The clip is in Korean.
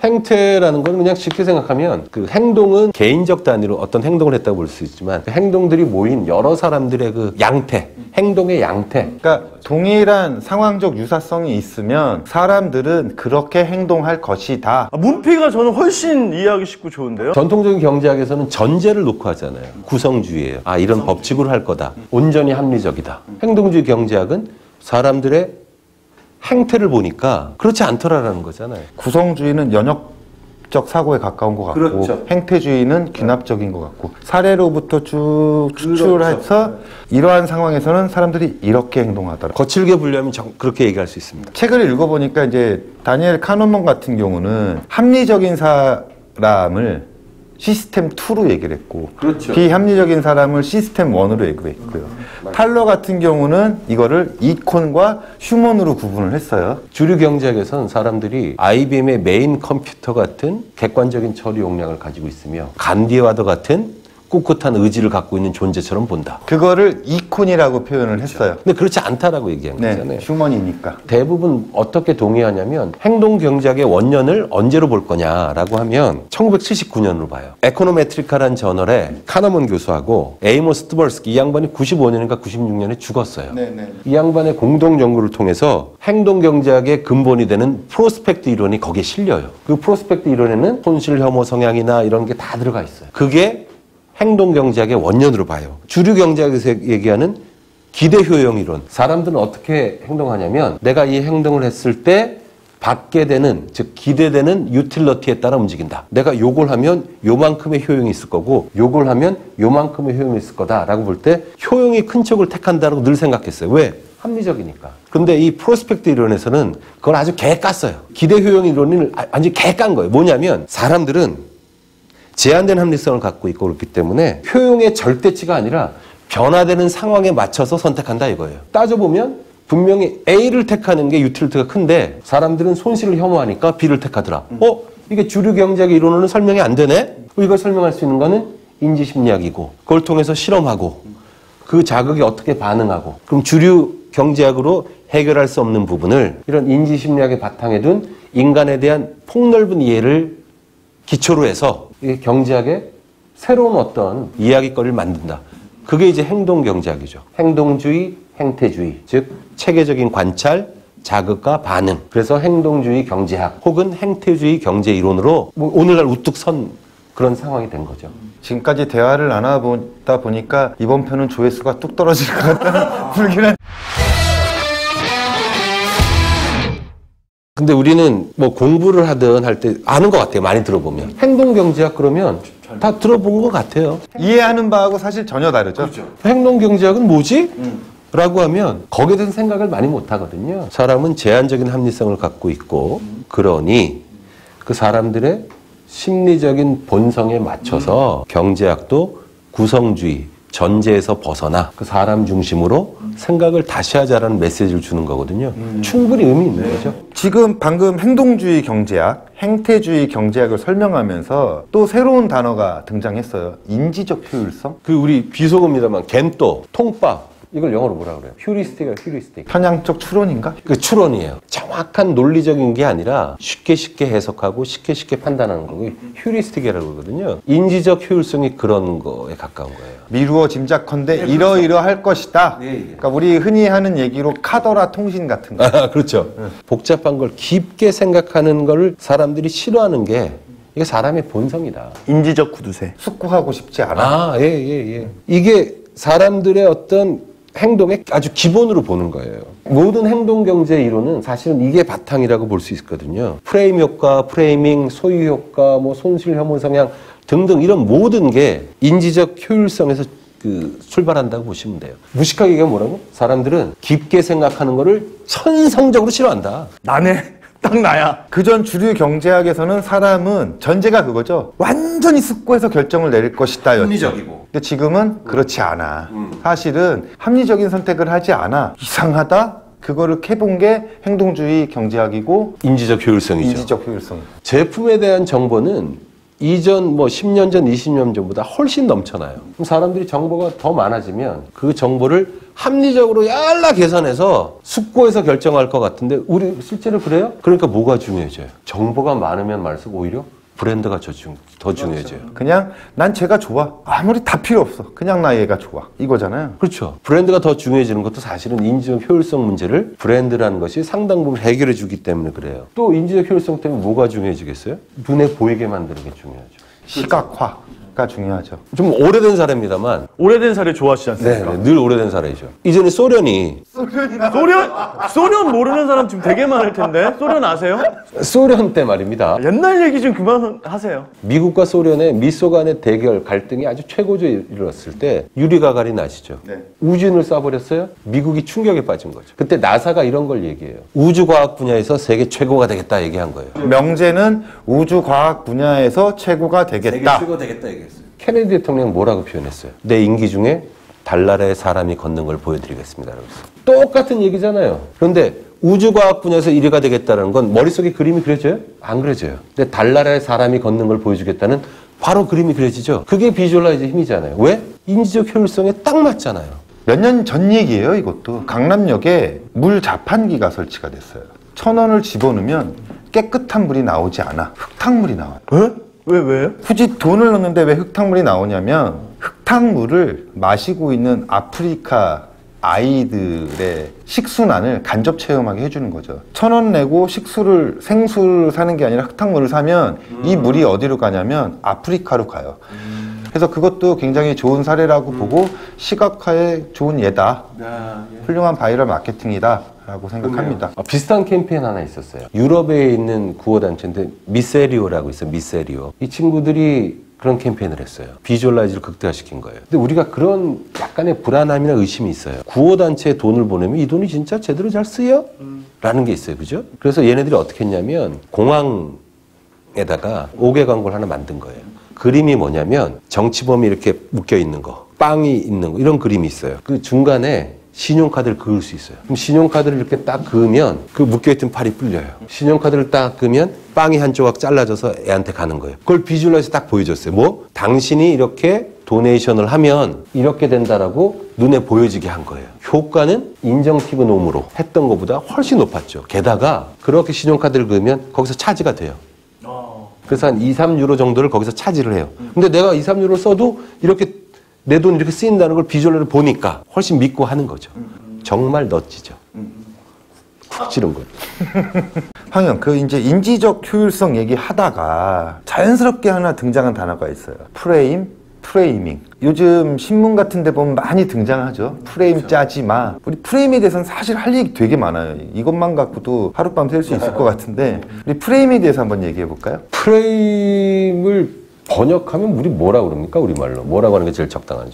행태라는 건 그냥 쉽게 생각하면 그 행동은 개인적 단위로 어떤 행동을 했다고 볼 수 있지만 그 행동들이 모인 여러 사람들의 그 양태, 행동의 양태. 그러니까 동일한 상황적 유사성이 있으면 사람들은 그렇게 행동할 것이다. 문피가 저는 훨씬 이해하기 쉽고 좋은데요? 전통적인 경제학에서는 전제를 놓고 하잖아요. 구성주의예요. 아, 이런 법칙으로 할 거다. 온전히 합리적이다. 행동주의 경제학은 사람들의 행태를 보니까 그렇지 않더라라는 거잖아요. 구성주의는 연역적 사고에 가까운 것 같고 그렇죠. 행태주의는 귀납적인 것 같고 사례로부터 쭉 추출해서 이러한 상황에서는 사람들이 이렇게 행동하더라. 거칠게 분류하면 그렇게 얘기할 수 있습니다. 책을 읽어보니까 이제 다니엘 카노먼 같은 경우는 합리적인 사람을 시스템 2로 얘기를 했고 그렇죠. 비합리적인 사람을 시스템 1으로 얘기를 했고요. 탈러 같은 경우는 이거를 이콘과 휴먼으로 구분을 했어요. 주류 경제학에서는 사람들이 IBM의 메인 컴퓨터 같은 객관적인 처리 용량을 가지고 있으며 간디와도 같은 꿋꿋한 의지를 갖고 있는 존재처럼 본다. 그거를 이콘이라고 표현을 했어요. 근데 그렇지 않다라고 얘기한 거잖아요. 휴먼이니까. 대부분 어떻게 동의하냐면 행동 경제학의 원년을 언제로 볼 거냐라고 하면 1979년으로 봐요. 에코노메트리카라는 저널에 카너먼 교수하고 에이모스 트벌스키 이 양반이 95년인가 96년에 죽었어요. 이 양반의 공동 연구를 통해서 행동 경제학의 근본이 되는 프로스펙트 이론이 거기에 실려요. 그 프로스펙트 이론에는 손실 혐오 성향이나 이런 게 다 들어가 있어요. 그게 행동 경제학의 원년으로 봐요. 주류 경제학에서 얘기하는 기대 효용 이론. 사람들은 어떻게 행동하냐면 내가 이 행동을 했을 때 받게 되는, 즉 기대되는 유틸러티에 따라 움직인다. 내가 요걸 하면 요만큼의 효용이 있을 거고 요걸 하면 요만큼의 효용이 있을 거다라고 볼 때 효용이 큰 쪽을 택한다고 늘 생각했어요. 왜? 합리적이니까. 근데 이 프로스펙트 이론에서는 그걸 아주 개깠어요. 기대 효용 이론을 완전히 개깐 거예요. 뭐냐면 사람들은 제한된 합리성을 갖고 있고 그렇기 때문에 효용의 절대치가 아니라 변화되는 상황에 맞춰서 선택한다 이거예요. 따져보면 분명히 A를 택하는 게 유틸리티가 큰데 사람들은 손실을 혐오하니까 B를 택하더라. 이게 주류 경제학의 이론으로는 설명이 안 되네? 이걸 설명할 수 있는 거는 인지심리학이고 그걸 통해서 실험하고 그 자극이 어떻게 반응하고 그럼 주류 경제학으로 해결할 수 없는 부분을 이런 인지심리학의 바탕에 둔 인간에 대한 폭넓은 이해를 기초로 해서 경제학의 새로운 어떤 이야기거리를 만든다. 그게 이제 행동경제학이죠. 행동주의, 행태주의, 즉 체계적인 관찰, 자극과 반응. 그래서 행동주의 경제학 혹은 행태주의 경제이론으로 오늘날 우뚝 선 그런 상황이 된 거죠. 지금까지 대화를 나눠보다 보니까 이번 편은 조회수가 뚝 떨어질 것 같다는 불길한. 근데 우리는 뭐 공부를 하든 할 때 아는 것 같아요. 많이 들어보면. 행동경제학 그러면 다 들어본 것 같아요. 이해하는 바하고 사실 전혀 다르죠. 그렇죠. 행동경제학은 뭐지? 라고 하면 거기에 대해서 생각을 많이 못 하거든요. 사람은 제한적인 합리성을 갖고 있고 그러니 그 사람들의 심리적인 본성에 맞춰서 경제학도 구성주의, 전제에서 벗어나 그 사람 중심으로 생각을 다시 하자라는 메시지를 주는 거거든요. 충분히 의미 있는 거죠. 지금 방금 행동주의 경제학, 행태주의 경제학을 설명하면서 또 새로운 단어가 등장했어요. 인지적 효율성? 그 우리 비속어입니다만 겐또, 통밥 이걸 영어로 뭐라 그래요? 휴리스틱이에요, 휴리스틱. 편향적 추론인가? 그 추론이에요. 정확한 논리적인 게 아니라 쉽게 해석하고 쉽게 판단하는 거. 휴리스틱이라고 그러거든요. 인지적 효율성이 그런 거에 가까운 거예요. 미루어 짐작컨대 이러이러할 것이다. 그러니까 우리 흔히 하는 얘기로 카더라 통신 같은 거. 그렇죠. 복잡한 걸 깊게 생각하는 걸 사람들이 싫어하는 게 이게 사람의 본성이다. 인지적 구두쇠. 숙고하고 싶지 않아. 예. 이게 사람들의 어떤 행동의 아주 기본으로 보는 거예요. 모든 행동 경제 이론은 사실은 이게 바탕이라고 볼 수 있거든요. 프레임 효과, 프레이밍, 소유 효과, 뭐 손실 혐오 성향 등등 이런 모든 게 인지적 효율성에서 출발한다고 보시면 돼요. 무식하게 얘기하면 뭐라고? 사람들은 깊게 생각하는 거를 천성적으로 싫어한다. 나네. 딱 나야. 그전 주류 경제학에서는 사람은 전제가 그거죠. 완전히 숙고해서 결정을 내릴 것이다. 합리적이고. 근데 지금은 그렇지 않아. 사실은 합리적인 선택을 하지 않아. 이상하다? 그거를 캐본 게 행동주의 경제학이고 인지적 효율성이죠. 인지적 효율성. 제품에 대한 정보는 이전 10년 전, 20년 전보다 훨씬 넘쳐나요. 그럼 사람들이 정보가 더 많아지면 그 정보를 합리적으로 yar라 계산해서 숙고해서 결정할 것 같은데 우리 실제로 그래요? 그러니까 뭐가 중요해져요? 정보가 많으면 많을수록 오히려 브랜드가 더 중요해져요. 그냥 난 쟤가 좋아. 아무리 다 필요 없어. 그냥 나 얘가 좋아. 이거잖아요. 그렇죠. 브랜드가 더 중요해지는 것도 사실은 인지적 효율성 문제를 브랜드라는 것이 상당 부분 해결해 주기 때문에 그래요. 또 인지적 효율성 때문에 뭐가 중요해지겠어요? 눈에 보이게 만드는 게 중요하죠. 시각화가 중요하죠. 좀 오래된 사례입니다만 오래된 사례 좋아하시지 않습니까? 늘 오래된 사례죠. 이전에 소련이 소련 모르는 사람 지금 되게 많을 텐데. 소련 아세요? 소련 때 말입니다. 옛날 얘기 좀 그만하세요. 미국과 소련의 미소 간의 대결 갈등이 아주 최고조에 이르렀을 때 유리 가가린 아시죠? 네. 우주인을 쏴버렸어요. 미국이 충격에 빠진 거죠. 그때 나사가 이런 걸 얘기해요. 우주과학 분야에서 세계 최고가 되겠다 얘기한 거예요. 명제는 우주과학 분야에서 최고가 되겠다. 되겠다 얘기했어요. 케네디 대통령 뭐라고 표현했어요? 내 임기 중에 달나라의 사람이 걷는 걸 보여드리겠습니다. 똑같은 얘기잖아요. 그런데 우주과학 분야에서 1위가 되겠다는 건 머릿속에 그림이 그려져요? 안 그려져요. 근데 달나라의 사람이 걷는 걸 보여주겠다는 바로 그림이 그려지죠. 그게 비주얼라이즈 힘이잖아요. 왜? 인지적 효율성에 딱 맞잖아요. 몇 년 전 얘기예요, 이것도. 강남역에 물 자판기가 설치가 됐어요. 1,000원을 집어넣으면 깨끗한 물이 나오지 않아. 흙탕물이 나와요. 에? 왜? 굳이 돈을 넣는데 왜 흙탕물이 나오냐면 흙탕물을 마시고 있는 아프리카 아이들의 식순환을 간접 체험하게 해주는 거죠. 1,000원 내고 생수를 사는 게 아니라 흙탕물을 사면 이 물이 어디로 가냐면 아프리카로 가요. 그래서 그것도 굉장히 좋은 사례라고 보고 시각화에 좋은 예다. 훌륭한 바이럴 마케팅이다 라고 생각합니다. 비슷한 캠페인 하나 있었어요. 유럽에 있는 구호단체인데 미세리오라고 있어요. 미세리오. 이 친구들이 그런 캠페인을 했어요. 비주얼라이즈를 극대화시킨 거예요. 근데 우리가 그런 약간의 불안함이나 의심이 있어요. 구호단체에 돈을 보내면 이 돈이 진짜 제대로 잘 쓰여? 라는 게 있어요. 그죠? 그래서 얘네들이 어떻게 했냐면 공항에다가 5개 광고를 하나 만든 거예요. 그림이 뭐냐면 정치범이 이렇게 묶여 있는 거, 빵이 있는 거, 이런 그림이 있어요. 그 중간에 신용카드를 그을 수 있어요. 그럼 신용카드를 이렇게 딱 그으면 그 묶여있던 팔이 불려요. 신용카드를 딱 그으면 빵이 한 조각 잘라져서 애한테 가는 거예요. 그걸 비주얼라이즈 딱 보여줬어요. 뭐? 당신이 이렇게 도네이션을 하면 이렇게 된다라고 눈에 보여지게 한 거예요. 효과는 인정티브 놈으로 했던 것보다 훨씬 높았죠. 게다가 그렇게 신용카드를 그으면 거기서 차지가 돼요. 그래서 한 2, 3유로 정도를 거기서 차지를 해요. 근데 내가 2, 3유로를 써도 이렇게 내 돈 이렇게 쓰인다는 걸 비주얼로 보니까 훨씬 믿고 하는 거죠. 정말 멋지죠. 푹 찌른 거예요. 황영, 그 이제 인지적 효율성 얘기하다가 자연스럽게 하나 등장한 단어가 있어요. 프레이밍. 요즘 신문 같은 데 보면 많이 등장하죠. 프레임 짜지 마. 우리 프레임에 대해서는 사실 할 얘기 되게 많아요. 이것만 갖고도 하룻밤 셀 수 있을 것 같은데 우리 프레임에 대해서 한번 얘기해 볼까요? 프레임을 번역하면 우리 뭐라고 그럽니까? 우리말로. 뭐라고 하는 게 제일 적당하죠?